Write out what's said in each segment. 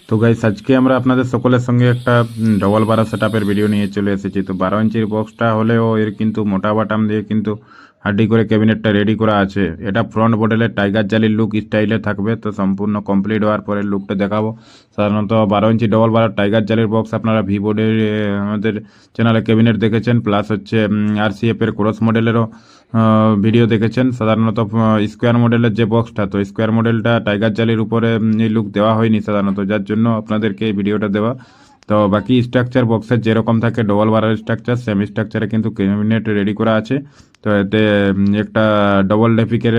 তো গাইস আজকে আমরা আপনাদের সকলের সঙ্গে একটা ডবল বারা সেটআপের ভিডিও নিয়ে চলে এসেছি। তো 12 ইঞ্চির বক্সটা হলেও এর কিন্তু মোটা বাটাম দিয়ে কিন্তু হাড্ডি করে ক্যাবিনেটটা রেডি করা আছে। এটা ফ্রন্ট মডেলের টাইগার জালির লুক স্টাইলে থাকবে। তো সম্পূর্ণ কমপ্লিট হওয়ার পরে লুকটা দেখাবো। সাধারণত 12 ইঞ্চি ডবল বারা টাইগার জালির বক্স আপনারা ভিভোডের আমাদের চ্যানেলে ক্যাবিনেট দেখেছেন, প্লাস হচ্ছে RCF এর ক্রস মডেলেরও ভিডিও দেখেছেন। সাধারণত স্কোয়ার মডেলের যে বক্সটা, তো স্কোয়ার মডেলটা টাইগার জালির উপরে এই লুক দেওয়া হয়নি সাধারণত, যার জন্য আপনাদেরকে এই ভিডিওটা দেওয়া। তো বাকি স্ট্রাকচার বক্সের যেরকম থাকে ডবল বারার স্ট্রাকচার, সেম স্ট্রাকচারে কিন্তু ক্যাবিনেট রেডি করা আছে। তো এতে একটা ডবল লেপিকের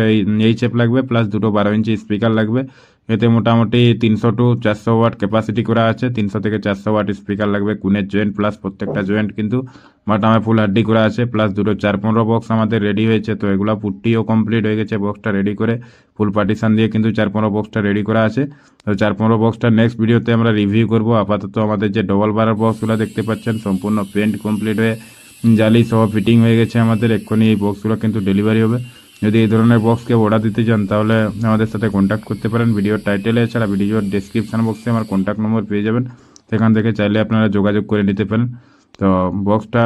এইচএফ লাগবে, প্লাস দুটো 12 ইঞ্চি স্পিকার লাগবে। এতে মোটামুটি 300 টু 400 ওয়াট ক্যাপাসিটি করা আছে। 300 থেকে 400 ওয়াট স্পিকার লাগবে, কুনের জয়েন্ট প্লাস প্রত্যেকটা জয়েন্ট কিন্তু বাটামে ফুল হাড্ডি করা আছে। প্লাস দুটো 415 বক্স আমাদের রেডি হয়েছে। তো এগুলো পুট্টিও কমপ্লিট হয়ে গেছে, বক্সটা রেডি করে ফুল পার্টিশন দিয়ে কিন্তু 415 বক্সটা রেডি করা আছে। তো 415 বক্সটা নেক্সট ভিডিওতে আমরা রিভিউ করব। আপাতত আমাদের যে ডবল বারার বক্সগুলো দেখতে পাচ্ছেন সম্পূর্ণ পেন্ট কমপ্লিট হয়ে জালি সহ ফিটিং হয়ে গেছে আমাদের। এক্ষুনি এই বক্সগুলো কিন্তু ডেলিভারি হবে। যদি এই ধরনের বক্সকে অর্ডার দিতে চান তাহলে আমাদের সাথে কন্ট্যাক্ট করতে পারেন। ভিডিওর টাইটেলে এছাড়া ভিডিওর ডেসক্রিপশন বক্সে আমার কন্ট্যাক্ট নম্বর পেয়ে যাবেন, সেখান থেকে চাইলে আপনারা যোগাযোগ করে নিতে পারেন। তো বক্সটা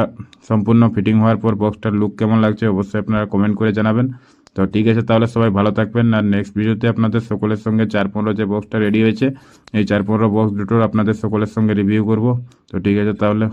সম্পূর্ণ ফিটিং হওয়ার পর বক্সটার লুক কেমন লাগছে অবশ্যই আপনারা কমেন্ট করে জানাবেন। তো ঠিক আছে, তাহলে সবাই ভালো থাকবেন। আর নেক্সট ভিডিওতে আপনাদের সকলের সঙ্গে 415 যে বক্সটা রেডি হয়েছে, এই 415 বক্স দুটোর আপনাদের সকলের সঙ্গে রিভিউ করব। তো ঠিক আছে তাহলে।